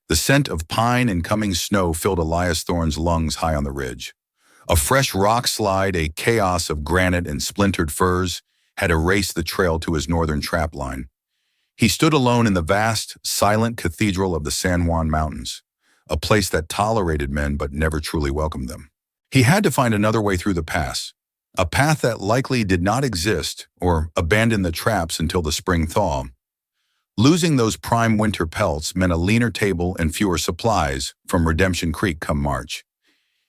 The scent of pine and coming snow filled Elias Thorne's lungs high on the ridge. A fresh rock slide, a chaos of granite and splintered firs, had erased the trail to his northern trap line. He stood alone in the vast, silent cathedral of the San Juan Mountains, a place that tolerated men but never truly welcomed them. He had to find another way through the pass, a path that likely did not exist or abandon the traps until the spring thaw. Losing those prime winter pelts meant a leaner table and fewer supplies from Redemption Creek come March.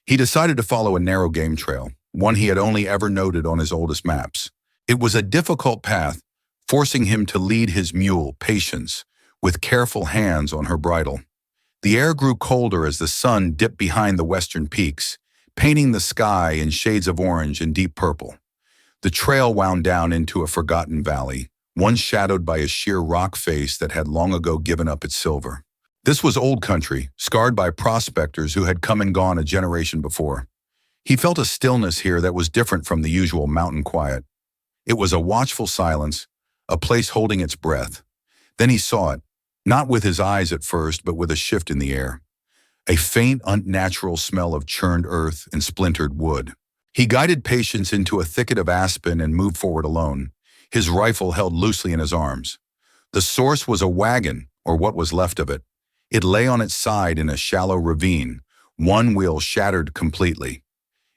He decided to follow a narrow game trail, one he had only ever noted on his oldest maps. It was a difficult path, forcing him to lead his mule, Patience, with careful hands on her bridle. The air grew colder as the sun dipped behind the western peaks, painting the sky in shades of orange and deep purple. The trail wound down into a forgotten valley, one shadowed by a sheer rock face that had long ago given up its silver. This was old country, scarred by prospectors who had come and gone a generation before. He felt a stillness here that was different from the usual mountain quiet. It was a watchful silence, a place holding its breath. Then he saw it, not with his eyes at first, but with a shift in the air. A faint, unnatural smell of churned earth and splintered wood. He guided Patience into a thicket of aspen and moved forward alone, his rifle held loosely in his arms. The source was a wagon, or what was left of it. It lay on its side in a shallow ravine, one wheel shattered completely.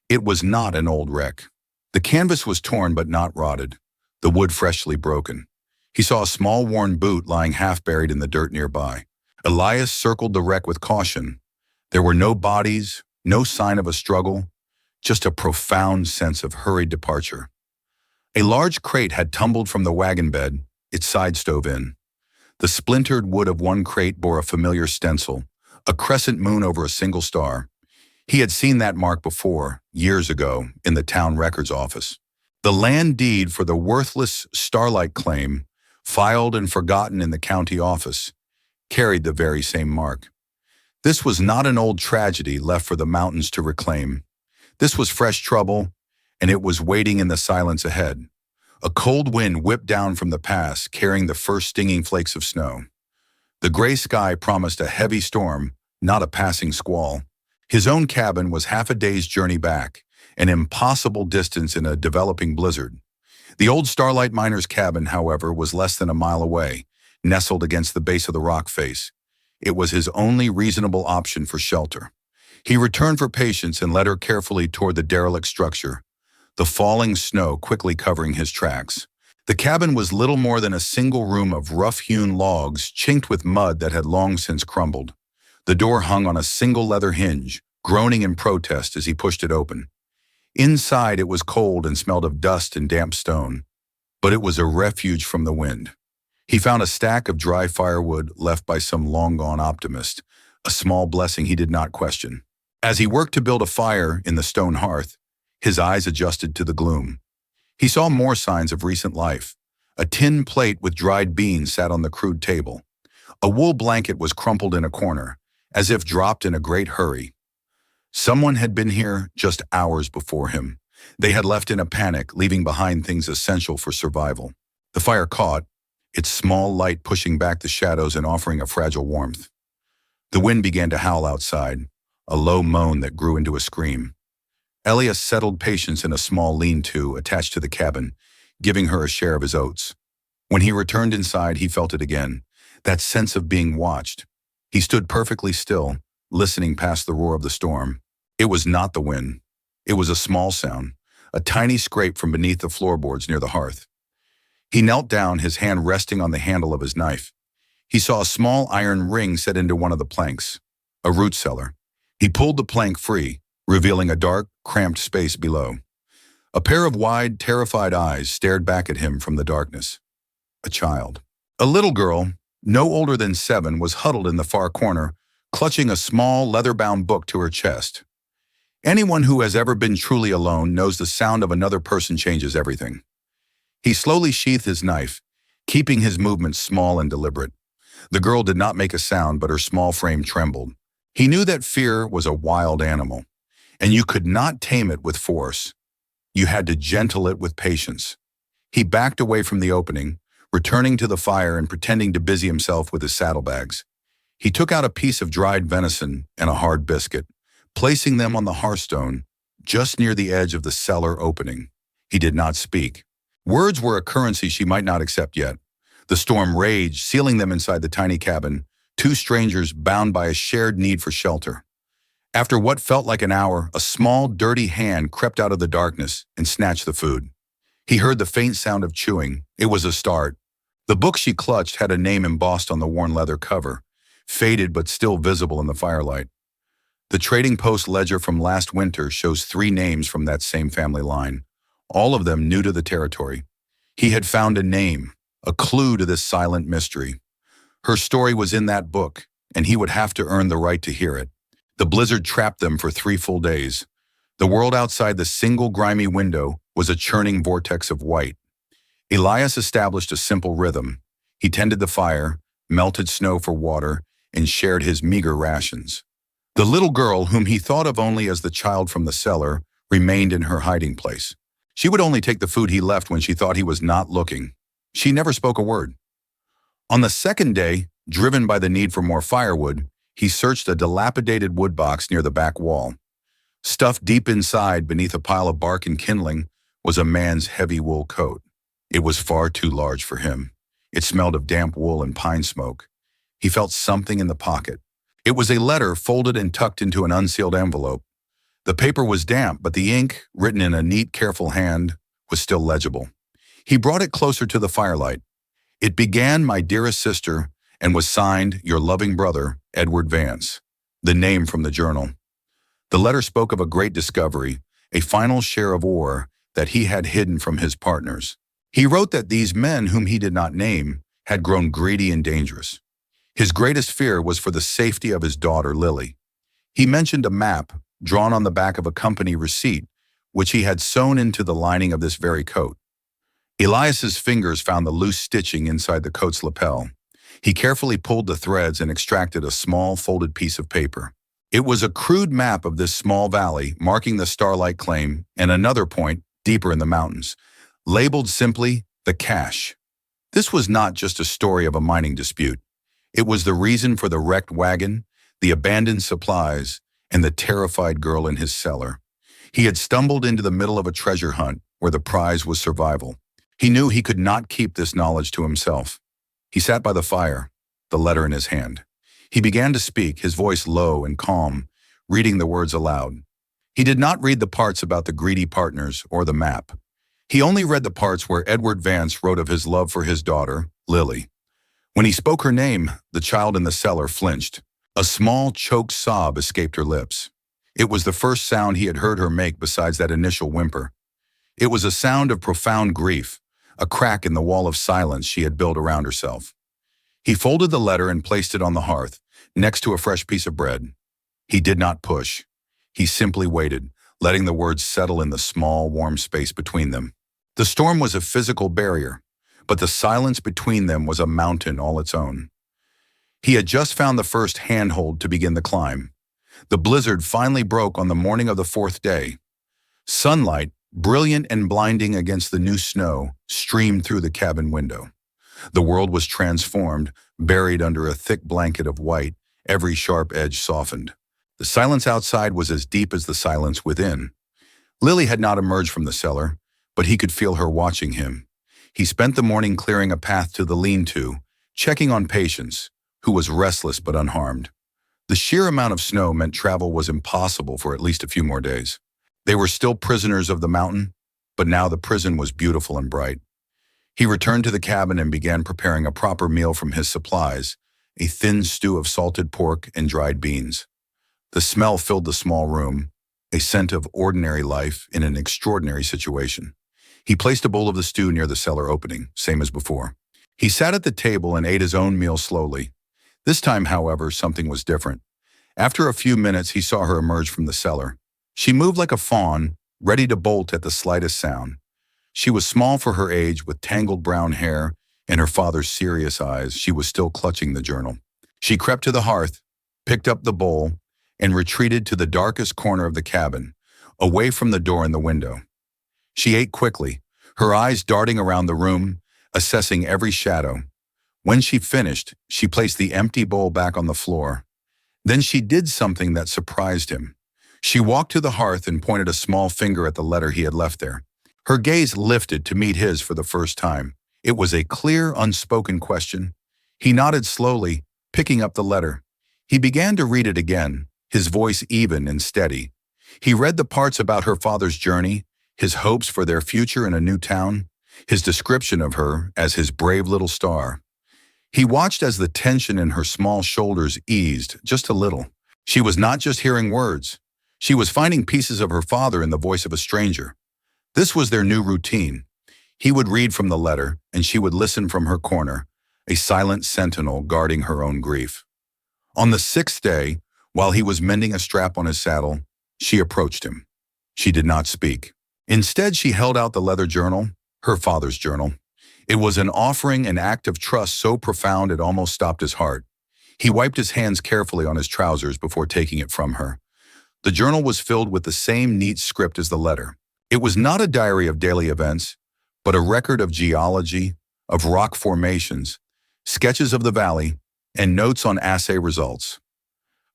It was not an old wreck. The canvas was torn but not rotted, the wood freshly broken. He saw a small worn boot lying half buried in the dirt nearby. Elias circled the wreck with caution. There were no bodies, no sign of a struggle, just a profound sense of hurried departure. A large crate had tumbled from the wagon bed, its side stove in. The splintered wood of one crate bore a familiar stencil, a crescent moon over a single star. He had seen that mark before, years ago, in the town records office. The land deed for the worthless Starlight claim, filed and forgotten in the county office, carried the very same mark. This was not an old tragedy left for the mountains to reclaim. This was fresh trouble, and it was waiting in the silence ahead. A cold wind whipped down from the pass, carrying the first stinging flakes of snow. The gray sky promised a heavy storm, not a passing squall. His own cabin was half a day's journey back, an impossible distance in a developing blizzard. The old Starlight miner's cabin, however, was less than a mile away, nestled against the base of the rock face. It was his only reasonable option for shelter. He returned for Patience and led her carefully toward the derelict structure, the falling snow quickly covering his tracks. The cabin was little more than a single room of rough-hewn logs chinked with mud that had long since crumbled. The door hung on a single leather hinge, groaning in protest as he pushed it open. Inside it was cold and smelled of dust and damp stone, but it was a refuge from the wind. He found a stack of dry firewood left by some long-gone optimist, a small blessing he did not question. As he worked to build a fire in the stone hearth, his eyes adjusted to the gloom. He saw more signs of recent life. A tin plate with dried beans sat on the crude table. A wool blanket was crumpled in a corner, as if dropped in a great hurry. Someone had been here just hours before him. They had left in a panic, leaving behind things essential for survival. The fire caught, its small light pushing back the shadows and offering a fragile warmth. The wind began to howl outside, a low moan that grew into a scream. Elias settled Patience in a small lean-to attached to the cabin, giving her a share of his oats. When he returned inside, he felt it again, that sense of being watched. He stood perfectly still, listening past the roar of the storm. It was not the wind. It was a small sound, a tiny scrape from beneath the floorboards near the hearth. He knelt down, his hand resting on the handle of his knife. He saw a small iron ring set into one of the planks, a root cellar. He pulled the plank free, revealing a dark, cramped space below. A pair of wide, terrified eyes stared back at him from the darkness. A child. A little girl, no older than 7, was huddled in the far corner, clutching a small, leather-bound book to her chest. Anyone who has ever been truly alone knows the sound of another person changes everything. He slowly sheathed his knife, keeping his movements small and deliberate. The girl did not make a sound, but her small frame trembled. He knew that fear was a wild animal, and you could not tame it with force. You had to gentle it with patience. He backed away from the opening, returning to the fire and pretending to busy himself with his saddlebags. He took out a piece of dried venison and a hard biscuit, placing them on the hearthstone just near the edge of the cellar opening. He did not speak. Words were a currency she might not accept yet. The storm raged, sealing them inside the tiny cabin, two strangers bound by a shared need for shelter. After what felt like an hour, a small, dirty hand crept out of the darkness and snatched the food. He heard the faint sound of chewing. It was a start. The book she clutched had a name embossed on the worn leather cover, faded but still visible in the firelight. The Trading Post ledger from last winter shows 3 names from that same family line, all of them new to the territory. He had found a name, a clue to this silent mystery. Her story was in that book, and he would have to earn the right to hear it. The blizzard trapped them for 3 full days. The world outside the single grimy window was a churning vortex of white. Elias established a simple rhythm. He tended the fire, melted snow for water, and shared his meager rations. The little girl, whom he thought of only as the child from the cellar, remained in her hiding place. She would only take the food he left when she thought he was not looking. She never spoke a word. On the second day, driven by the need for more firewood, he searched a dilapidated wood box near the back wall. Stuffed deep inside, beneath a pile of bark and kindling, was a man's heavy wool coat. It was far too large for him. It smelled of damp wool and pine smoke. He felt something in the pocket. It was a letter folded and tucked into an unsealed envelope. The paper was damp, but the ink, written in a neat, careful hand, was still legible. He brought it closer to the firelight. It began, "My dearest sister," and was signed, "Your loving brother, Edward Vance," the name from the journal. The letter spoke of a great discovery, a final share of ore that he had hidden from his partners. He wrote that these men, whom he did not name, had grown greedy and dangerous. His greatest fear was for the safety of his daughter, Lily. He mentioned a map drawn on the back of a company receipt, which he had sewn into the lining of this very coat. Elias's fingers found the loose stitching inside the coat's lapel. He carefully pulled the threads and extracted a small folded piece of paper. It was a crude map of this small valley, marking the Starlight Claim and another point deeper in the mountains, labeled simply the Cache. This was not just a story of a mining dispute. It was the reason for the wrecked wagon, the abandoned supplies, and the terrified girl in his cellar. He had stumbled into the middle of a treasure hunt where the prize was survival. He knew he could not keep this knowledge to himself. He sat by the fire, the letter in his hand. He began to speak, his voice low and calm, reading the words aloud. He did not read the parts about the greedy partners or the map. He only read the parts where Edward Vance wrote of his love for his daughter, Lily. When he spoke her name, the child in the cellar flinched. A small, choked sob escaped her lips. It was the first sound he had heard her make besides that initial whimper. It was a sound of profound grief, a crack in the wall of silence she had built around herself. He folded the letter and placed it on the hearth, next to a fresh piece of bread. He did not push. He simply waited, letting the words settle in the small, warm space between them. The storm was a physical barrier, but the silence between them was a mountain all its own. He had just found the first handhold to begin the climb. The blizzard finally broke on the morning of the 4th day. Sunlight, brilliant and blinding against the new snow, streamed through the cabin window. The world was transformed, buried under a thick blanket of white, every sharp edge softened. The silence outside was as deep as the silence within. Lily had not emerged from the cellar, but he could feel her watching him. He spent the morning clearing a path to the lean-to, checking on Patience, who was restless but unharmed. The sheer amount of snow meant travel was impossible for at least a few more days. They were still prisoners of the mountain, but now the prison was beautiful and bright. He returned to the cabin and began preparing a proper meal from his supplies, a thin stew of salted pork and dried beans. The smell filled the small room, a scent of ordinary life in an extraordinary situation. He placed a bowl of the stew near the cellar opening, same as before. He sat at the table and ate his own meal slowly. This time, however, something was different. After a few minutes, he saw her emerge from the cellar. She moved like a fawn, ready to bolt at the slightest sound. She was small for her age, with tangled brown hair and her father's serious eyes. She was still clutching the journal. She crept to the hearth, picked up the bowl, and retreated to the darkest corner of the cabin, away from the door and the window. She ate quickly, her eyes darting around the room, assessing every shadow. When she finished, she placed the empty bowl back on the floor. Then she did something that surprised him. She walked to the hearth and pointed a small finger at the letter he had left there. Her gaze lifted to meet his for the first time. It was a clear, unspoken question. He nodded slowly, picking up the letter. He began to read it again, his voice even and steady. He read the parts about her father's journey, his hopes for their future in a new town, his description of her as his brave little star. He watched as the tension in her small shoulders eased just a little. She was not just hearing words. She was finding pieces of her father in the voice of a stranger. This was their new routine. He would read from the letter, and she would listen from her corner, a silent sentinel guarding her own grief. On the sixth day, while he was mending a strap on his saddle, she approached him. She did not speak. Instead, she held out the leather journal, her father's journal. It was an offering, an act of trust so profound it almost stopped his heart. He wiped his hands carefully on his trousers before taking it from her. The journal was filled with the same neat script as the letter. It was not a diary of daily events, but a record of geology, of rock formations, sketches of the valley, and notes on assay results.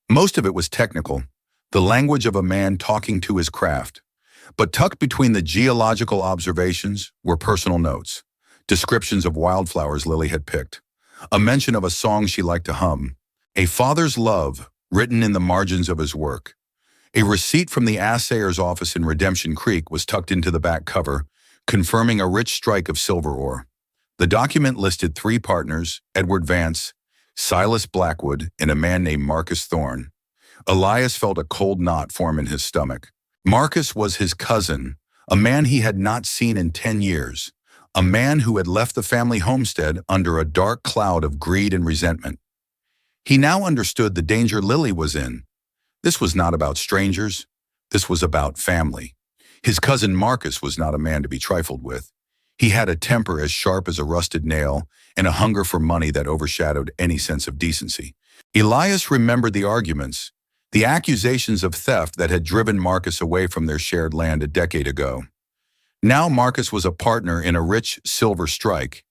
Most of it was technical, the language of a man talking to his craft. But tucked between the geological observations were personal notes, descriptions of wildflowers Lily had picked, a mention of a song she liked to hum, a father's love written in the margins of his work. A receipt from the assayer's office in Redemption Creek was tucked into the back cover, confirming a rich strike of silver ore. The document listed 3 partners, Edward Vance, Silas Blackwood, and a man named Marcus Thorne. Elias felt a cold knot form in his stomach. Marcus was his cousin, a man he had not seen in 10 years, a man who had left the family homestead under a dark cloud of greed and resentment. He now understood the danger Lily was in. This was not about strangers. This was about family. His cousin Marcus was not a man to be trifled with. He had a temper as sharp as a rusted nail and a hunger for money that overshadowed any sense of decency. Elias remembered the arguments, the accusations of theft that had driven Marcus away from their shared land a decade ago. Now Marcus was a partner in a rich silver strike,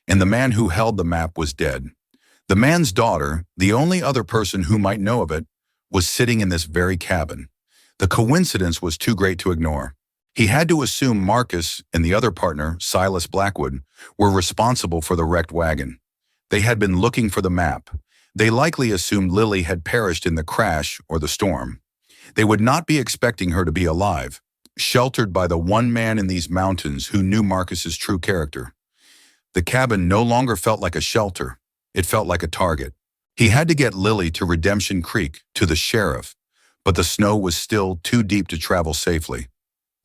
and the man who held the map was dead. The man's daughter, the only other person who might know of it, was sitting in this very cabin. The coincidence was too great to ignore. He had to assume Marcus and the other partner, Silas Blackwood, were responsible for the wrecked wagon. They had been looking for the map. They likely assumed Lily had perished in the crash or the storm. They would not be expecting her to be alive, sheltered by the one man in these mountains who knew Marcus's true character. The cabin no longer felt like a shelter. It felt like a target. He had to get Lily to Redemption Creek, to the sheriff, but the snow was still too deep to travel safely.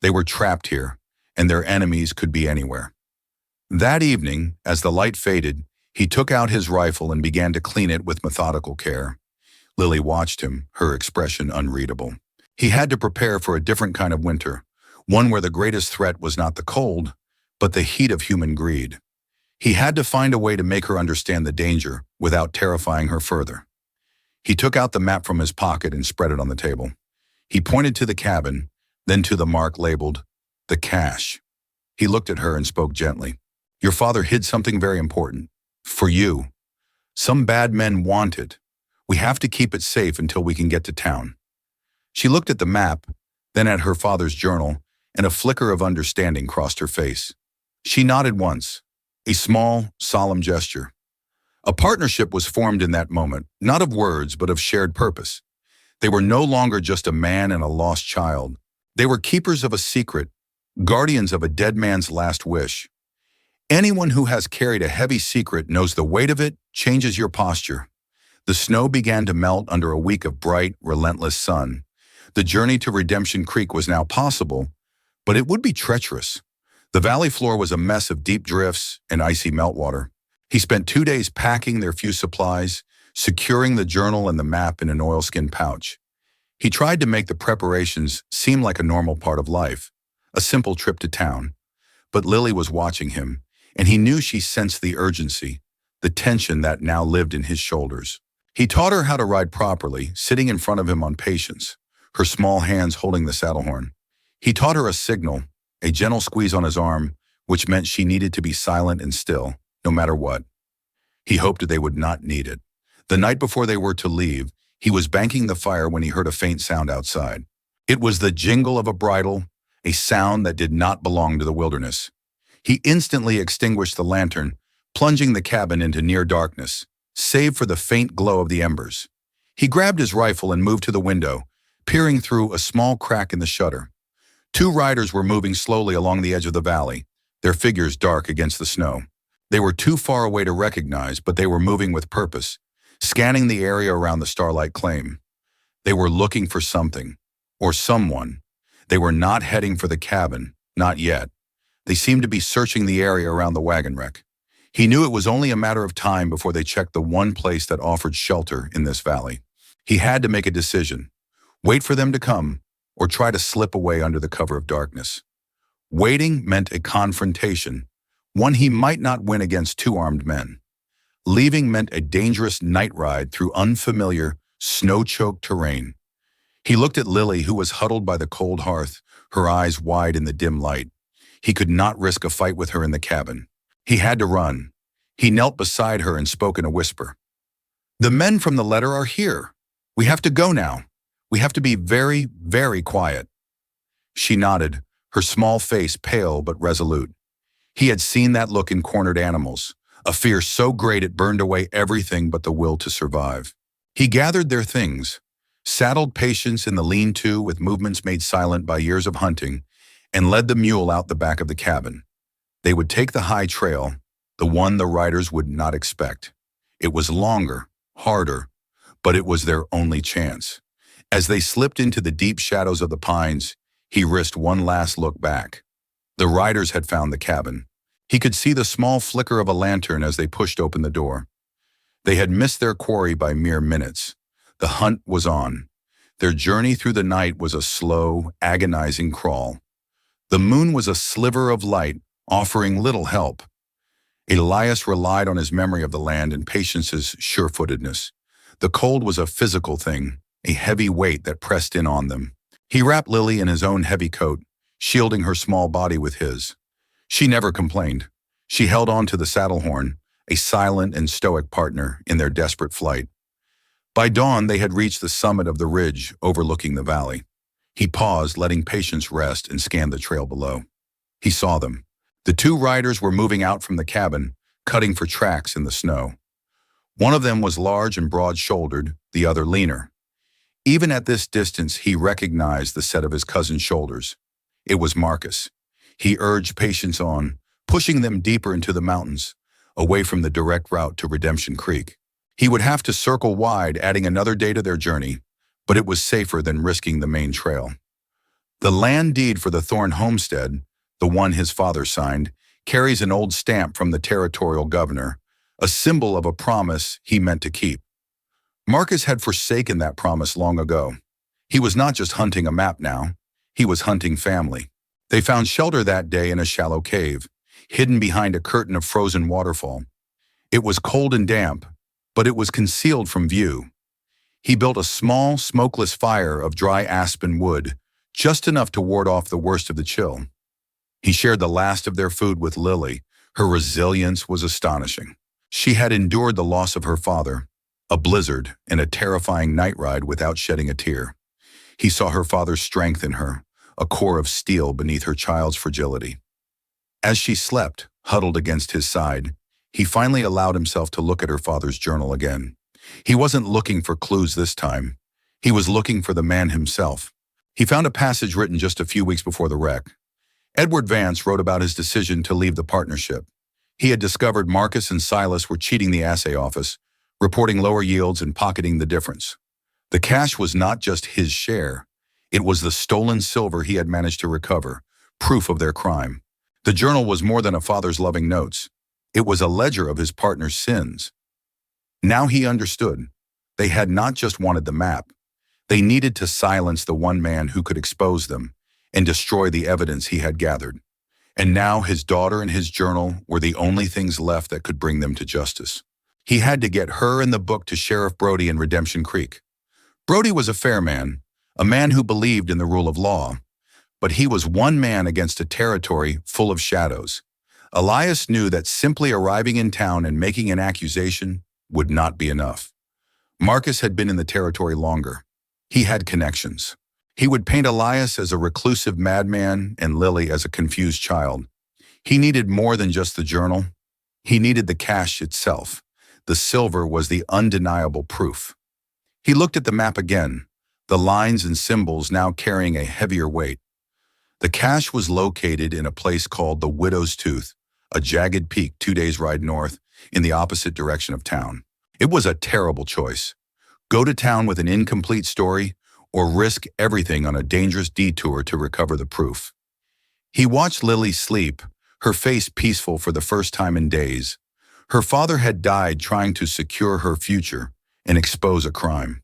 They were trapped here, and their enemies could be anywhere. That evening, as the light faded, he took out his rifle and began to clean it with methodical care. Lily watched him, her expression unreadable. He had to prepare for a different kind of winter, one where the greatest threat was not the cold, but the heat of human greed. He had to find a way to make her understand the danger without terrifying her further. He took out the map from his pocket and spread it on the table. He pointed to the cabin, then to the mark labeled, "The Cache." He looked at her and spoke gently. "Your father hid something very important. For you. Some bad men want it. We have to keep it safe until we can get to town." She looked at the map, then at her father's journal, and a flicker of understanding crossed her face. She nodded once, a small, solemn gesture. A partnership was formed in that moment, not of words, but of shared purpose. They were no longer just a man and a lost child. They were keepers of a secret, guardians of a dead man's last wish. Anyone who has carried a heavy secret knows the weight of it changes your posture. The snow began to melt under a week of bright, relentless sun. The journey to Redemption Creek was now possible, but it would be treacherous. The valley floor was a mess of deep drifts and icy meltwater. He spent 2 days packing their few supplies, securing the journal and the map in an oilskin pouch. He tried to make the preparations seem like a normal part of life, a simple trip to town. But Lily was watching him, and he knew she sensed the urgency, the tension that now lived in his shoulders. He taught her how to ride properly, sitting in front of him on patience, her small hands holding the saddle horn. He taught her a signal, a gentle squeeze on his arm, which meant she needed to be silent and still, no matter what. He hoped they would not need it. The night before they were to leave, he was banking the fire when he heard a faint sound outside. It was the jingle of a bridle, a sound that did not belong to the wilderness. He instantly extinguished the lantern, plunging the cabin into near darkness, save for the faint glow of the embers. He grabbed his rifle and moved to the window, peering through a small crack in the shutter. Two riders were moving slowly along the edge of the valley, their figures dark against the snow. They were too far away to recognize, but they were moving with purpose, scanning the area around the Starlight Claim. They were looking for something, or someone. They were not heading for the cabin, not yet. They seemed to be searching the area around the wagon wreck. He knew it was only a matter of time before they checked the one place that offered shelter in this valley. He had to make a decision: wait for them to come, or try to slip away under the cover of darkness. Waiting meant a confrontation, one he might not win against two armed men. Leaving meant a dangerous night ride through unfamiliar, snow-choked terrain. He looked at Lily, who was huddled by the cold hearth, her eyes wide in the dim light. He could not risk a fight with her in the cabin. He had to run. He knelt beside her and spoke in a whisper. "The men from the letter are here. We have to go now. We have to be very, very quiet." She nodded, her small face pale but resolute. He had seen that look in cornered animals, a fear so great it burned away everything but the will to survive. He gathered their things, saddled Patience in the lean-to with movements made silent by years of hunting, and led the mule out the back of the cabin. They would take the high trail, the one the riders would not expect. It was longer, harder, but it was their only chance. As they slipped into the deep shadows of the pines, he risked one last look back. The riders had found the cabin. He could see the small flicker of a lantern as they pushed open the door. They had missed their quarry by mere minutes. The hunt was on. Their journey through the night was a slow, agonizing crawl. The moon was a sliver of light, offering little help. Elias relied on his memory of the land and Patience's sure-footedness. The cold was a physical thing, a heavy weight that pressed in on them. He wrapped Lily in his own heavy coat, shielding her small body with his. She never complained. She held on to the saddle horn, a silent and stoic partner in their desperate flight. By dawn, they had reached the summit of the ridge overlooking the valley. He paused, letting Patience rest, and scanned the trail below. He saw them. The two riders were moving out from the cabin, cutting for tracks in the snow. One of them was large and broad-shouldered, the other leaner. Even at this distance, he recognized the set of his cousin's shoulders. It was Marcus. He urged Patience on, pushing them deeper into the mountains, away from the direct route to Redemption Creek. He would have to circle wide, adding another day to their journey, but it was safer than risking the main trail. The land deed for the Thorne homestead, the one his father signed, carries an old stamp from the territorial governor, a symbol of a promise he meant to keep. Marcus had forsaken that promise long ago. He was not just hunting a map now, he was hunting family. They found shelter that day in a shallow cave, hidden behind a curtain of frozen waterfall. It was cold and damp, but it was concealed from view. He built a small, smokeless fire of dry aspen wood, just enough to ward off the worst of the chill. He shared the last of their food with Lily. Her resilience was astonishing. She had endured the loss of her father, a blizzard, and a terrifying night ride without shedding a tear. He saw her father's strength in her, a core of steel beneath her child's fragility. As she slept, huddled against his side, he finally allowed himself to look at her father's journal again. He wasn't looking for clues this time. He was looking for the man himself. He found a passage written just a few weeks before the wreck. Edward Vance wrote about his decision to leave the partnership. He had discovered Marcus and Silas were cheating the assay office, reporting lower yields and pocketing the difference. The cash was not just his share. It was the stolen silver he had managed to recover, proof of their crime. The journal was more than a father's loving notes. It was a ledger of his partner's sins. Now he understood. They had not just wanted the map. They needed to silence the one man who could expose them and destroy the evidence he had gathered. And now his daughter and his journal were the only things left that could bring them to justice. He had to get her and the book to Sheriff Brody in Redemption Creek. Brody was a fair man, a man who believed in the rule of law, but he was one man against a territory full of shadows. Elias knew that simply arriving in town and making an accusation would not be enough. Marcus had been in the territory longer. He had connections. He would paint Elias as a reclusive madman and Lily as a confused child. He needed more than just the journal. He needed the cache itself. The silver was the undeniable proof. He looked at the map again, the lines and symbols now carrying a heavier weight. The cache was located in a place called the Widow's Tooth, a jagged peak 2 days' ride north in the opposite direction of town. It was a terrible choice. Go to town with an incomplete story or risk everything on a dangerous detour to recover the proof. He watched Lily sleep, her face peaceful for the first time in days. Her father had died trying to secure her future and expose a crime.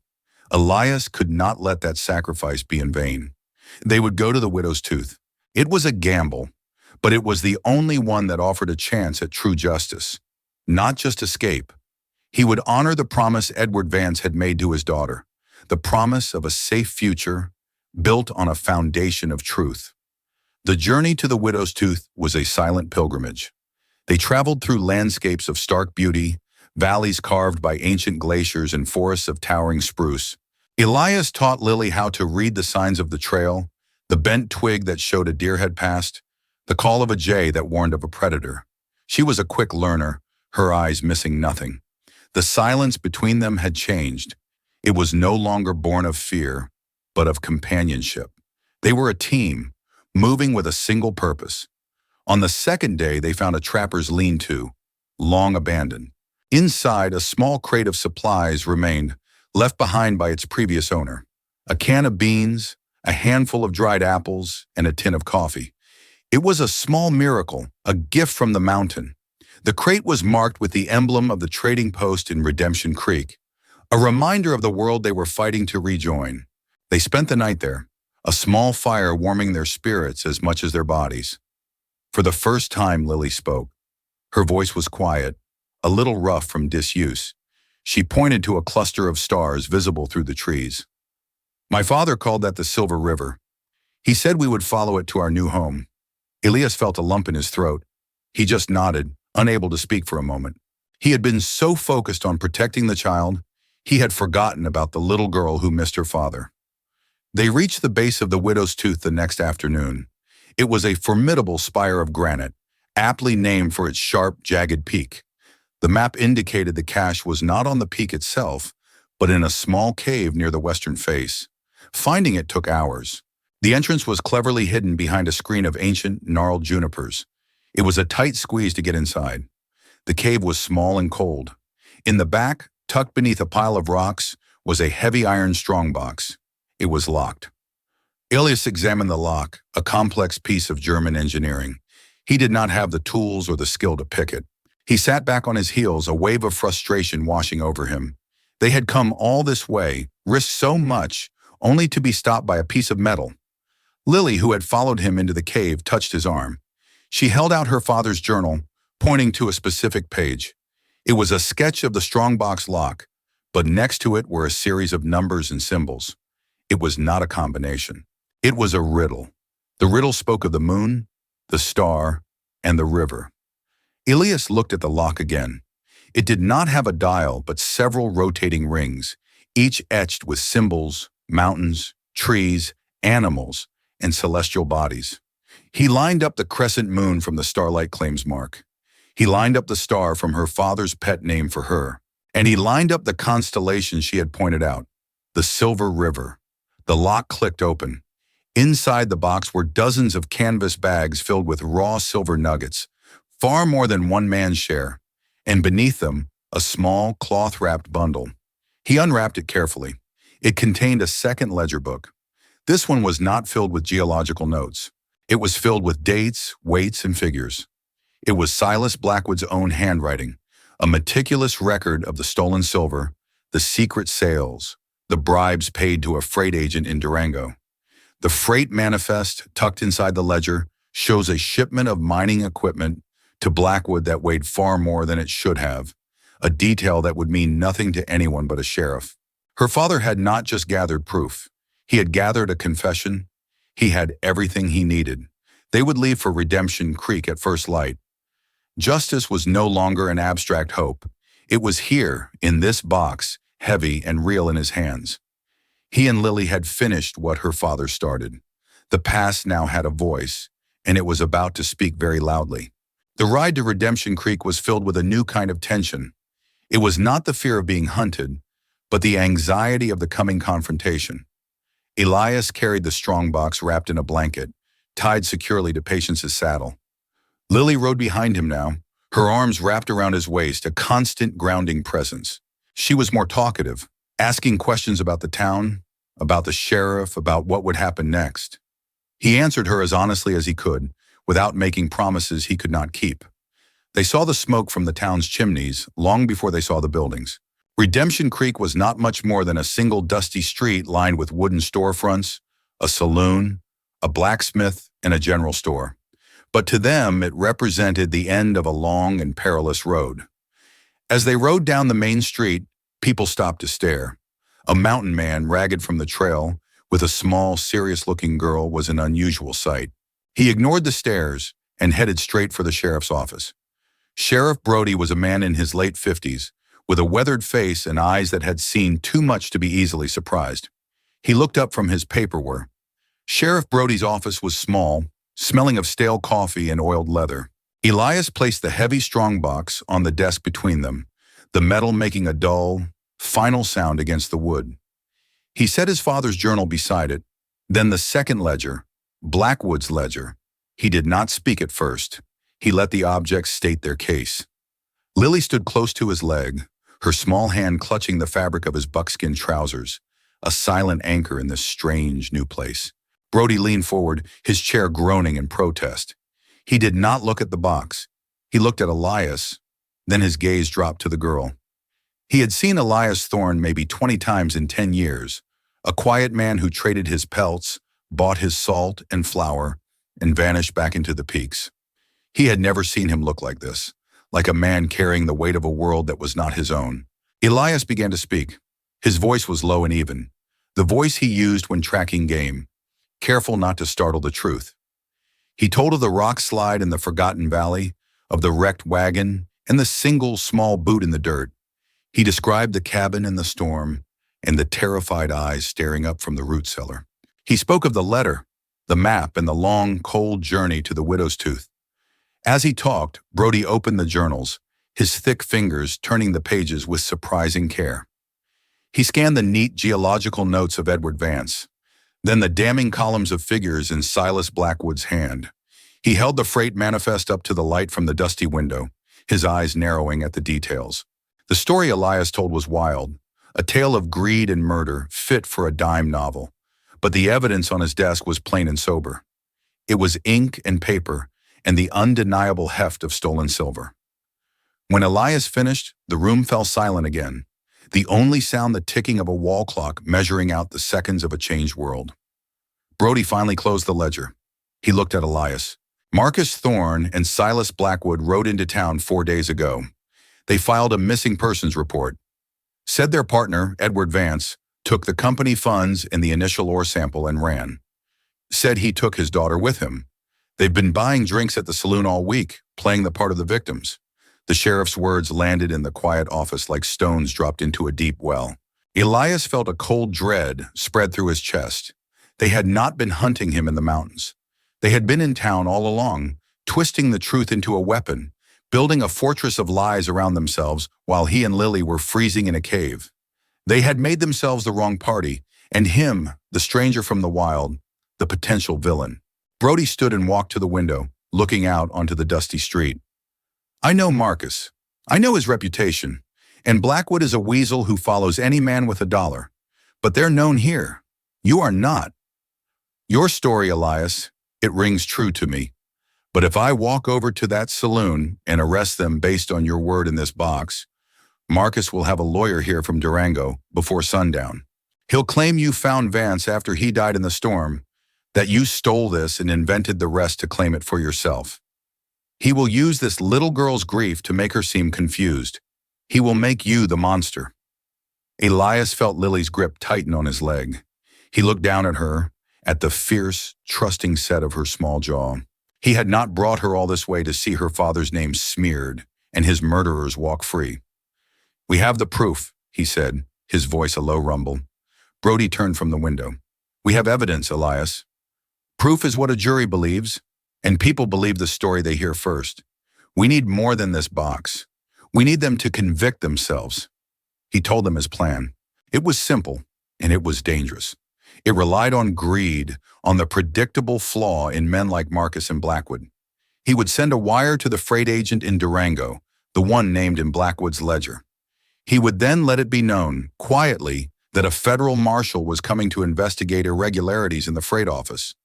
Elias could not let that sacrifice be in vain. They would go to the Widow's Tooth. It was a gamble, but it was the only one that offered a chance at true justice, not just escape. He would honor the promise Edward Vance had made to his daughter, the promise of a safe future built on a foundation of truth. The journey to the Widow's Tooth was a silent pilgrimage. They traveled through landscapes of stark beauty, valleys carved by ancient glaciers and forests of towering spruce. Elias taught Lily how to read the signs of the trail, the bent twig that showed a deer had passed, the call of a jay that warned of a predator. She was a quick learner, her eyes missing nothing. The silence between them had changed. It was no longer born of fear, but of companionship. They were a team, moving with a single purpose. On the second day, they found a trapper's lean-to, long abandoned. Inside, a small crate of supplies remained, left behind by its previous owner. A can of beans, a handful of dried apples, and a tin of coffee. It was a small miracle, a gift from the mountain. The crate was marked with the emblem of the trading post in Redemption Creek, a reminder of the world they were fighting to rejoin. They spent the night there, a small fire warming their spirits as much as their bodies. For the first time, Lily spoke. Her voice was quiet, a little rough from disuse. She pointed to a cluster of stars visible through the trees. My father called that the Silver River. He said we would follow it to our new home. Elias felt a lump in his throat. He just nodded, unable to speak for a moment. He had been so focused on protecting the child, he had forgotten about the little girl who missed her father. They reached the base of the Widow's Tooth the next afternoon. It was a formidable spire of granite, aptly named for its sharp, jagged peak. The map indicated the cache was not on the peak itself, but in a small cave near the western face. Finding it took hours. The entrance was cleverly hidden behind a screen of ancient, gnarled junipers. It was a tight squeeze to get inside. The cave was small and cold. In the back, tucked beneath a pile of rocks, was a heavy iron strongbox. It was locked. Elias examined the lock, a complex piece of German engineering. He did not have the tools or the skill to pick it. He sat back on his heels, a wave of frustration washing over him. They had come all this way, risked so much, only to be stopped by a piece of metal. Lily, who had followed him into the cave, touched his arm. She held out her father's journal, pointing to a specific page. It was a sketch of the strongbox lock, but next to it were a series of numbers and symbols. It was not a combination. It was a riddle. The riddle spoke of the moon, the star, and the river. Elias looked at the lock again. It did not have a dial, but several rotating rings, each etched with symbols, mountains, trees, animals, and celestial bodies. He lined up the crescent moon from the Starlight Claims mark. He lined up the star from her father's pet name for her. And he lined up the constellation she had pointed out, the Silver River. The lock clicked open. Inside the box were dozens of canvas bags filled with raw silver nuggets, far more than one man's share, and beneath them, a small cloth-wrapped bundle. He unwrapped it carefully. It contained a second ledger book. This one was not filled with geological notes. It was filled with dates, weights, and figures. It was Silas Blackwood's own handwriting, a meticulous record of the stolen silver, the secret sales, the bribes paid to a freight agent in Durango. The freight manifest, tucked inside the ledger, shows a shipment of mining equipment to Blackwood that weighed far more than it should have, a detail that would mean nothing to anyone but a sheriff. Her father had not just gathered proof. He had gathered a confession. He had everything he needed. They would leave for Redemption Creek at first light. Justice was no longer an abstract hope. It was here, in this box, heavy and real in his hands. He and Lily had finished what her father started. The past now had a voice, and it was about to speak very loudly. The ride to Redemption Creek was filled with a new kind of tension. It was not the fear of being hunted, but the anxiety of the coming confrontation. Elias carried the strongbox wrapped in a blanket, tied securely to Patience's saddle. Lily rode behind him now, her arms wrapped around his waist, a constant grounding presence. She was more talkative, asking questions about the town, about the sheriff, about what would happen next. He answered her as honestly as he could, without making promises he could not keep. They saw the smoke from the town's chimneys long before they saw the buildings. Redemption Creek was not much more than a single dusty street lined with wooden storefronts, a saloon, a blacksmith, and a general store. But to them, it represented the end of a long and perilous road. As they rode down the main street, people stopped to stare. A mountain man, ragged from the trail, with a small, serious-looking girl, was an unusual sight. He ignored the stares and headed straight for the sheriff's office. Sheriff Brody was a man in his late 50s, with a weathered face and eyes that had seen too much to be easily surprised. He looked up from his paperwork. Sheriff Brody's office was small, smelling of stale coffee and oiled leather. Elias placed the heavy strongbox on the desk between them, the metal making a dull, final sound against the wood. He set his father's journal beside it, then the second ledger, Blackwood's ledger. He did not speak at first. He let the objects state their case. Lily stood close to his leg, her small hand clutching the fabric of his buckskin trousers, a silent anchor in this strange new place. Brody leaned forward, his chair groaning in protest. He did not look at the box. He looked at Elias, then his gaze dropped to the girl. He had seen Elias Thorne maybe 20 times in 10 years, a quiet man who traded his pelts, bought his salt and flour, and vanished back into the peaks. He had never seen him look like this, like a man carrying the weight of a world that was not his own. Elias began to speak. His voice was low and even, the voice he used when tracking game, careful not to startle the truth. He told of the rock slide in the Forgotten Valley, of the wrecked wagon, and the single small boot in the dirt. He described the cabin in the storm and the terrified eyes staring up from the root cellar. He spoke of the letter, the map, and the long, cold journey to the widow's tooth. As he talked, Brody opened the journals, his thick fingers turning the pages with surprising care. He scanned the neat geological notes of Edward Vance, then the damning columns of figures in Silas Blackwood's hand. He held the freight manifest up to the light from the dusty window, his eyes narrowing at the details. The story Elias told was wild, a tale of greed and murder, fit for a dime novel. But the evidence on his desk was plain and sober. It was ink and paper, and the undeniable heft of stolen silver. When Elias finished, the room fell silent again, the only sound the ticking of a wall clock measuring out the seconds of a changed world. Brody finally closed the ledger. He looked at Elias. Marcus Thorne and Silas Blackwood rode into town 4 days ago. They filed a missing persons report. Said their partner, Edward Vance, took the company funds and the initial ore sample and ran. Said he took his daughter with him. They've been buying drinks at the saloon all week, playing the part of the victims. The sheriff's words landed in the quiet office like stones dropped into a deep well. Elias felt a cold dread spread through his chest. They had not been hunting him in the mountains. They had been in town all along, twisting the truth into a weapon, building a fortress of lies around themselves while he and Lily were freezing in a cave. They had made themselves the wrong party, and him, the stranger from the wild, the potential villain. Brody stood and walked to the window, looking out onto the dusty street. I know Marcus. I know his reputation, and Blackwood is a weasel who follows any man with a dollar. But they're known here. You are not. Your story, Elias, it rings true to me. But if I walk over to that saloon and arrest them based on your word in this box, Marcus will have a lawyer here from Durango before sundown. He'll claim you found Vance after he died in the storm, that you stole this and invented the rest to claim it for yourself. He will use this little girl's grief to make her seem confused. He will make you the monster. Elias felt Lily's grip tighten on his leg. He looked down at her, at the fierce, trusting set of her small jaw. He had not brought her all this way to see her father's name smeared and his murderers walk free. "We have the proof," he said, his voice a low rumble. Brody turned from the window. "We have evidence, Elias. Proof is what a jury believes, and people believe the story they hear first. We need more than this box. We need them to convict themselves." He told them his plan. It was simple, and it was dangerous. It relied on greed, on the predictable flaw in men like Marcus and Blackwood. He would send a wire to the freight agent in Durango, the one named in Blackwood's ledger. He would then let it be known, quietly, that a federal marshal was coming to investigate irregularities in the freight office,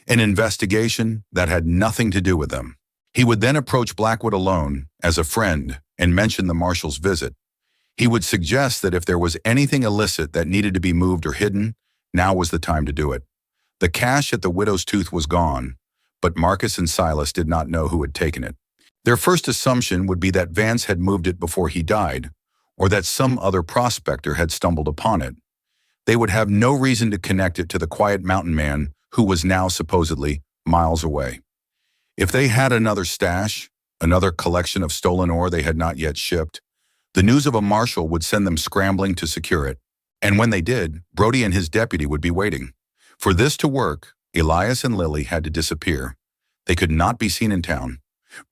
an investigation that had nothing to do with them. He would then approach Blackwood alone, as a friend, and mention the marshal's visit. He would suggest that if there was anything illicit that needed to be moved or hidden, now was the time to do it. The cash at the Widow's Tooth was gone, but Marcus and Silas did not know who had taken it. Their first assumption would be that Vance had moved it before he died, or that some other prospector had stumbled upon it. They would have no reason to connect it to the quiet mountain man who was now supposedly miles away. If they had another stash, another collection of stolen ore they had not yet shipped, the news of a marshal would send them scrambling to secure it. And when they did, Brody and his deputy would be waiting. For this to work, Elias and Lily had to disappear. They could not be seen in town.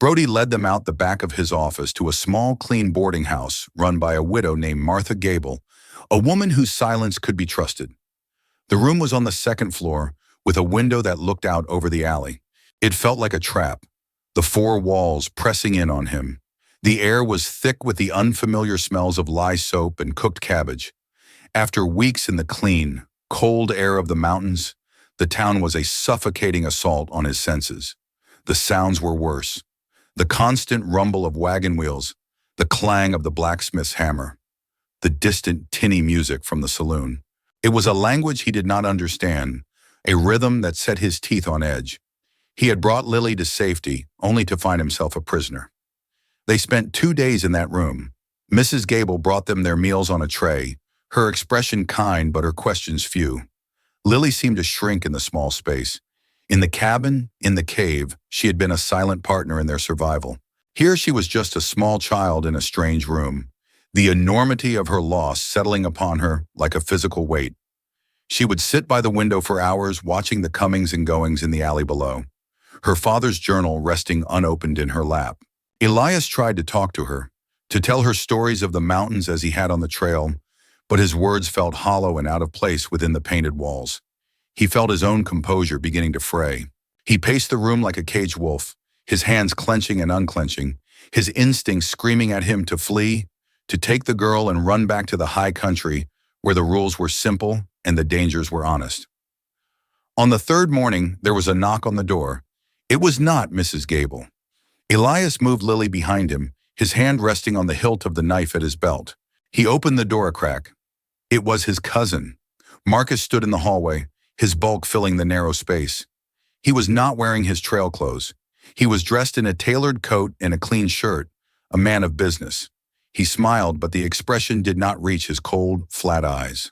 Brody led them out the back of his office to a small, clean boarding house run by a widow named Martha Gable, a woman whose silence could be trusted. The room was on the second floor, with a window that looked out over the alley. It felt like a trap, the four walls pressing in on him. The air was thick with the unfamiliar smells of lye soap and cooked cabbage. After weeks in the clean, cold air of the mountains, the town was a suffocating assault on his senses. The sounds were worse. The constant rumble of wagon wheels, the clang of the blacksmith's hammer, the distant tinny music from the saloon. It was a language he did not understand, a rhythm that set his teeth on edge. He had brought Lily to safety, only to find himself a prisoner. They spent 2 days in that room. Mrs. Gable brought them their meals on a tray, her expression kind but her questions few. Lily seemed to shrink in the small space. In the cabin, in the cave, she had been a silent partner in their survival. Here she was just a small child in a strange room, the enormity of her loss settling upon her like a physical weight. She would sit by the window for hours watching the comings and goings in the alley below, her father's journal resting unopened in her lap. Elias tried to talk to her, to tell her stories of the mountains as he had on the trail, but his words felt hollow and out of place within the painted walls. He felt his own composure beginning to fray. He paced the room like a caged wolf, his hands clenching and unclenching, his instincts screaming at him to flee, to take the girl and run back to the high country where the rules were simple and the dangers were honest. On the third morning, there was a knock on the door. It was not Mrs. Gable. Elias moved Lily behind him, his hand resting on the hilt of the knife at his belt. He opened the door a crack. It was his cousin. Marcus stood in the hallway, his bulk filling the narrow space. He was not wearing his trail clothes. He was dressed in a tailored coat and a clean shirt, a man of business. He smiled, but the expression did not reach his cold, flat eyes.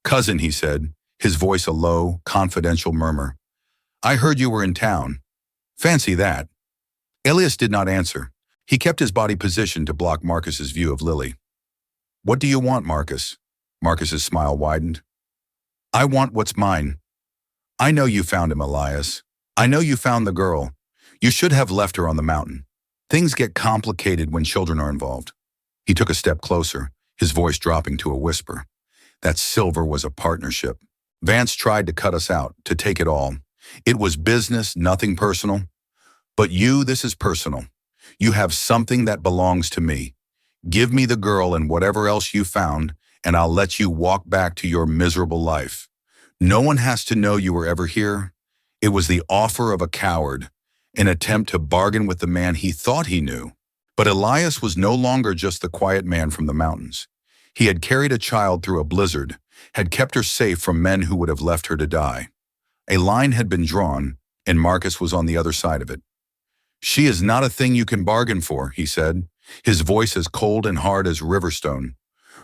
"Cousin," he said, his voice a low, confidential murmur. "I heard you were in town. Fancy that." Elias did not answer. He kept his body positioned to block Marcus's view of Lily. "What do you want, Marcus?" Marcus's smile widened. "I want what's mine. I know you found him, Elias. I know you found the girl. You should have left her on the mountain. Things get complicated when children are involved." He took a step closer, his voice dropping to a whisper. "That silver was a partnership. Vance tried to cut us out, to take it all. It was business, nothing personal. But you, this is personal. You have something that belongs to me. Give me the girl and whatever else you found, and I'll let you walk back to your miserable life. No one has to know you were ever here. It was the offer of a coward, an attempt to bargain with the man he thought he knew." But Elias was no longer just the quiet man from the mountains. He had carried a child through a blizzard, had kept her safe from men who would have left her to die. A line had been drawn, and Marcus was on the other side of it. "She is not a thing you can bargain for," he said, his voice as cold and hard as Riverstone.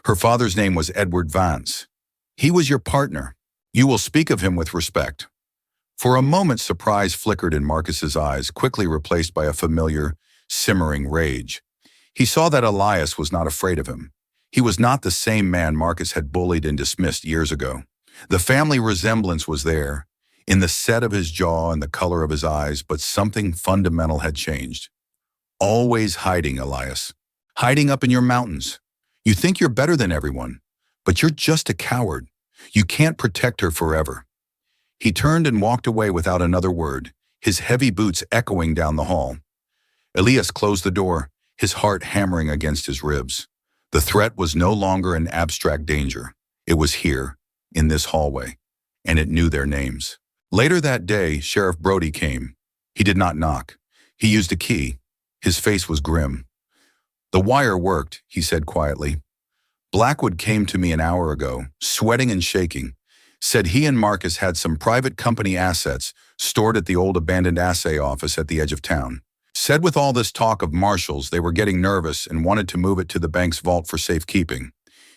"Her father's name was Edward Vance. He was your partner. You will speak of him with respect. For a moment, surprise flickered in Marcus's eyes, quickly replaced by a familiar, simmering rage. He saw that Elias was not afraid of him. He was not the same man Marcus had bullied and dismissed years ago. The family resemblance was there, in the set of his jaw and the color of his eyes, but something fundamental had changed. Always hiding, Elias. Hiding up in your mountains. You think you're better than everyone, but you're just a coward. You can't protect her forever. He turned and walked away without another word, his heavy boots echoing down the hall. Elias closed the door, his heart hammering against his ribs. The threat was no longer an abstract danger. It was here, in this hallway, and it knew their names. Later that day, Sheriff Brody came. He did not knock. He used a key. His face was grim. "The wire worked," he said quietly. "Blackwood came to me an hour ago, sweating and shaking. Said he and Marcus had some private company assets stored at the old abandoned assay office at the edge of town. Said with all this talk of marshals, they were getting nervous and wanted to move it to the bank's vault for safekeeping.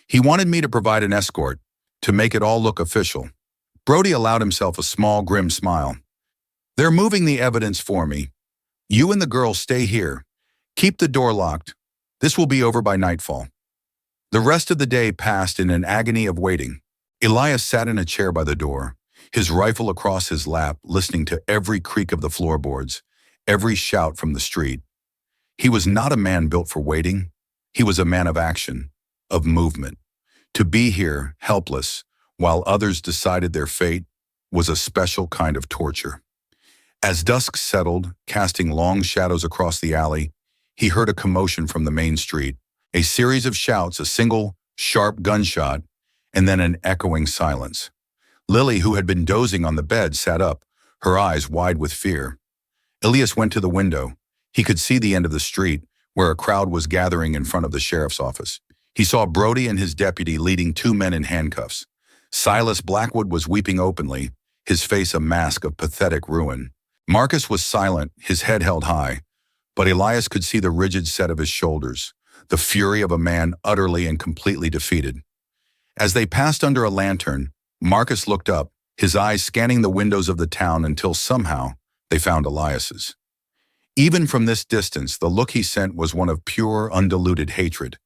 He wanted me to provide an escort, to make it all look official." Brody allowed himself a small, grim smile. "They're moving the evidence for me. You and the girl stay here. Keep the door locked. This will be over by nightfall." The rest of the day passed in an agony of waiting. Elias sat in a chair by the door, his rifle across his lap, listening to every creak of the floorboards, every shout from the street. He was not a man built for waiting. He was a man of action, of movement. To be here, helpless, while others decided their fate, was a special kind of torture. As dusk settled, casting long shadows across the alley, he heard a commotion from the main street, a series of shouts, a single, sharp gunshot, and then an echoing silence. Lily, who had been dozing on the bed, sat up, her eyes wide with fear. Elias went to the window. He could see the end of the street, where a crowd was gathering in front of the sheriff's office. He saw Brody and his deputy leading two men in handcuffs. Silas Blackwood was weeping openly, his face a mask of pathetic ruin. Marcus was silent, his head held high, but Elias could see the rigid set of his shoulders, the fury of a man utterly and completely defeated. As they passed under a lantern, Marcus looked up, his eyes scanning the windows of the town until somehow they found Elias's. Even from this distance, the look he sent was one of pure, undiluted hatred.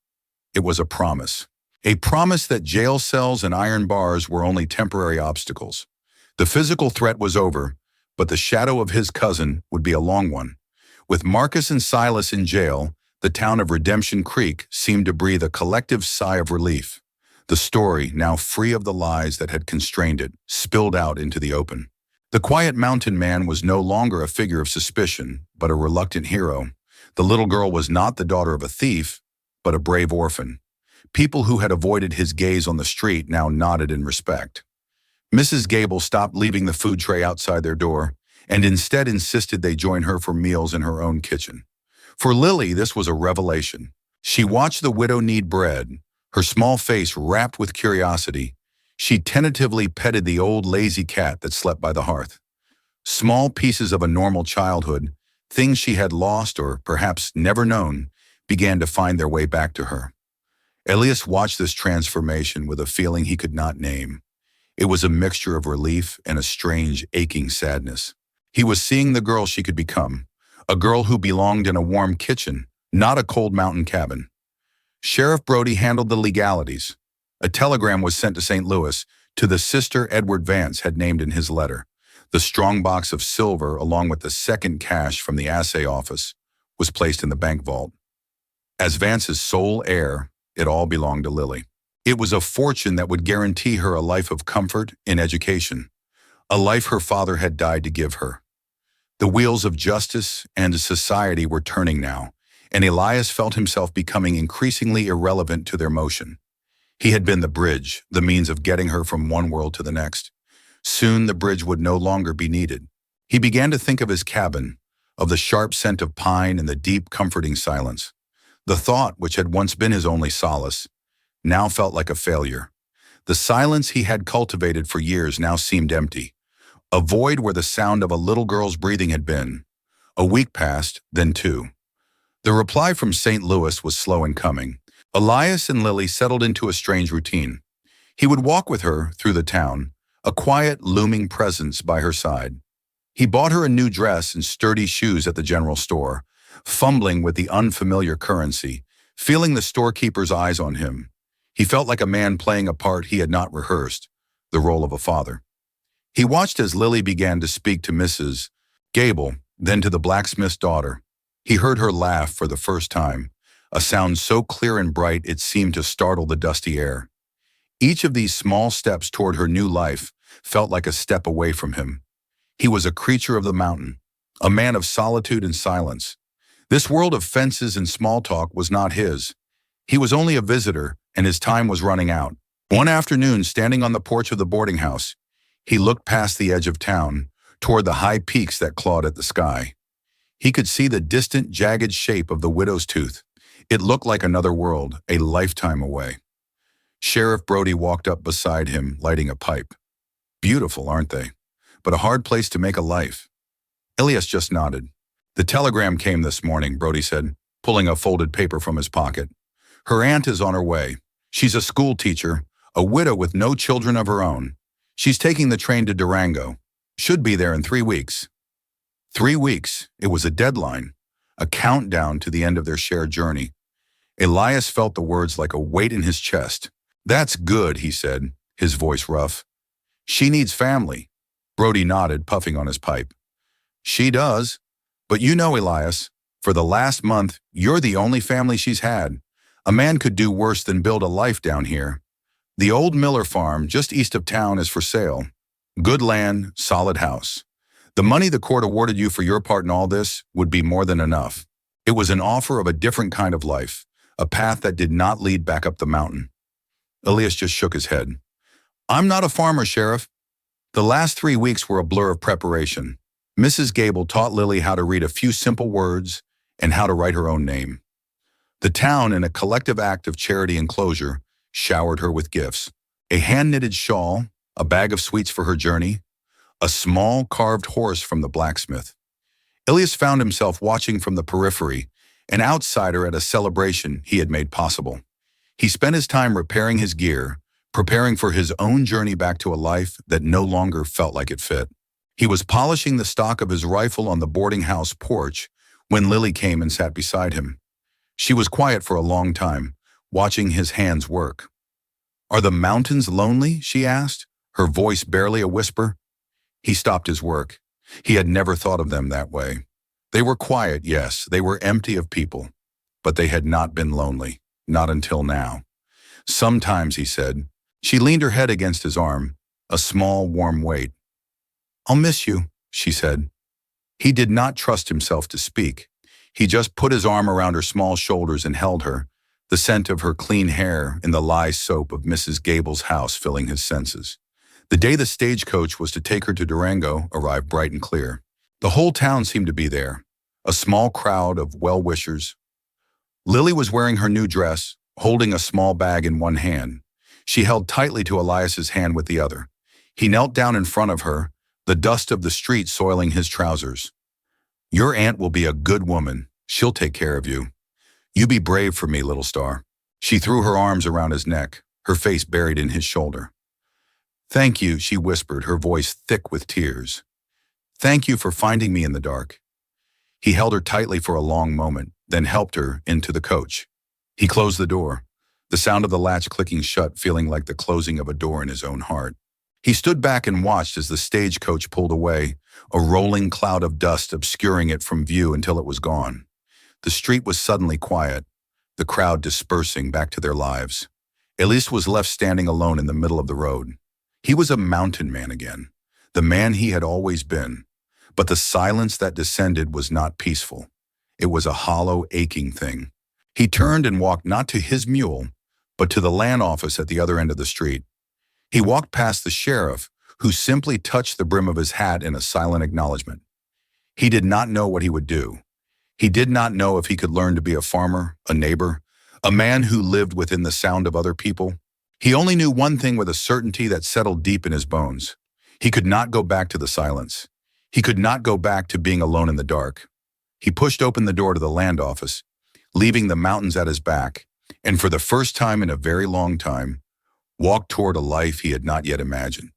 It was a promise. A promise that jail cells and iron bars were only temporary obstacles. The physical threat was over, but the shadow of his cousin would be a long one. With Marcus and Silas in jail, the town of Redemption Creek seemed to breathe a collective sigh of relief. The story, now free of the lies that had constrained it, spilled out into the open. The quiet mountain man was no longer a figure of suspicion, but a reluctant hero. The little girl was not the daughter of a thief, but a brave orphan. People who had avoided his gaze on the street now nodded in respect. Mrs. Gable stopped leaving the food tray outside their door, and instead insisted they join her for meals in her own kitchen. For Lily, this was a revelation. She watched the widow knead bread, her small face rapt with curiosity. She tentatively petted the old lazy cat that slept by the hearth. Small pieces of a normal childhood, things she had lost or perhaps never known, began to find their way back to her. Elias watched this transformation with a feeling he could not name. It was a mixture of relief and a strange, aching sadness. He was seeing the girl she could become, a girl who belonged in a warm kitchen, not a cold mountain cabin. Sheriff Brody handled the legalities. A telegram was sent to St. Louis to the sister Edward Vance had named in his letter. The strong box of silver, along with the second cash from the assay office, was placed in the bank vault. As Vance's sole heir, it all belonged to Lily. It was a fortune that would guarantee her a life of comfort and education, a life her father had died to give her. The wheels of justice and society were turning now, and Elias felt himself becoming increasingly irrelevant to their motion. He had been the bridge, the means of getting her from one world to the next. Soon the bridge would no longer be needed. He began to think of his cabin, of the sharp scent of pine and the deep, comforting silence. The thought, which had once been his only solace, now felt like a failure. The silence he had cultivated for years now seemed empty, a void where the sound of a little girl's breathing had been. A week passed, then two. The reply from St. Louis was slow in coming. Elias and Lily settled into a strange routine. He would walk with her through the town, a quiet, looming presence by her side. He bought her a new dress and sturdy shoes at the general store, fumbling with the unfamiliar currency, feeling the storekeeper's eyes on him. He felt like a man playing a part he had not rehearsed, the role of a father. He watched as Lily began to speak to Mrs. Gable, then to the blacksmith's daughter. He heard her laugh for the first time, a sound so clear and bright it seemed to startle the dusty air. Each of these small steps toward her new life felt like a step away from him. He was a creature of the mountain, a man of solitude and silence. This world of fences and small talk was not his. He was only a visitor, and his time was running out. One afternoon, standing on the porch of the boarding house, he looked past the edge of town, toward the high peaks that clawed at the sky. He could see the distant, jagged shape of the widow's tooth. It looked like another world, a lifetime away. Sheriff Brody walked up beside him, lighting a pipe. Beautiful, aren't they? But a hard place to make a life. Elias just nodded. The telegram came this morning, Brody said, pulling a folded paper from his pocket. Her aunt is on her way. She's a school teacher, a widow with no children of her own. She's taking the train to Durango. Should be there in 3 weeks. 3 weeks. It was a deadline, a countdown to the end of their shared journey. Elias felt the words like a weight in his chest. That's good, he said, his voice rough. She needs family. Brody nodded, puffing on his pipe. She does. But you know, Elias, for the last month, you're the only family she's had. A man could do worse than build a life down here. The old Miller farm, just east of town, is for sale. Good land, solid house. The money the court awarded you for your part in all this would be more than enough. It was an offer of a different kind of life, a path that did not lead back up the mountain. Elias just shook his head. I'm not a farmer, Sheriff. The last 3 weeks were a blur of preparation. Mrs. Gable taught Lily how to read a few simple words and how to write her own name. The town, in a collective act of charity and closure, showered her with gifts. A hand-knitted shawl, a bag of sweets for her journey, a small carved horse from the blacksmith. Elias found himself watching from the periphery, an outsider at a celebration he had made possible. He spent his time repairing his gear, preparing for his own journey back to a life that no longer felt like it fit. He was polishing the stock of his rifle on the boarding house porch when Lily came and sat beside him. She was quiet for a long time, watching his hands work. Are the mountains lonely? She asked, her voice barely a whisper. He stopped his work. He had never thought of them that way. They were quiet, yes, they were empty of people, but they had not been lonely, not until now. Sometimes, he said. She leaned her head against his arm, a small, warm weight. I'll miss you, she said. He did not trust himself to speak. He just put his arm around her small shoulders and held her, the scent of her clean hair and the lye soap of Mrs. Gable's house filling his senses. The day the stagecoach was to take her to Durango arrived bright and clear. The whole town seemed to be there, a small crowd of well-wishers. Lily was wearing her new dress, holding a small bag in one hand. She held tightly to Elias's hand with the other. He knelt down in front of her, the dust of the street soiling his trousers. Your aunt will be a good woman. She'll take care of you. You be brave for me, little star. She threw her arms around his neck, her face buried in his shoulder. Thank you, she whispered, her voice thick with tears. Thank you for finding me in the dark. He held her tightly for a long moment, then helped her into the coach. He closed the door, the sound of the latch clicking shut feeling like the closing of a door in his own heart. He stood back and watched as the stagecoach pulled away, a rolling cloud of dust obscuring it from view until it was gone. The street was suddenly quiet, the crowd dispersing back to their lives. Elias was left standing alone in the middle of the road. He was a mountain man again, the man he had always been. But the silence that descended was not peaceful. It was a hollow, aching thing. He turned and walked not to his mule, but to the land office at the other end of the street. He walked past the sheriff, who simply touched the brim of his hat in a silent acknowledgement. He did not know what he would do. He did not know if he could learn to be a farmer, a neighbor, a man who lived within the sound of other people. He only knew one thing with a certainty that settled deep in his bones. He could not go back to the silence. He could not go back to being alone in the dark. He pushed open the door to the land office, leaving the mountains at his back, and for the first time in a very long time, walked toward a life he had not yet imagined.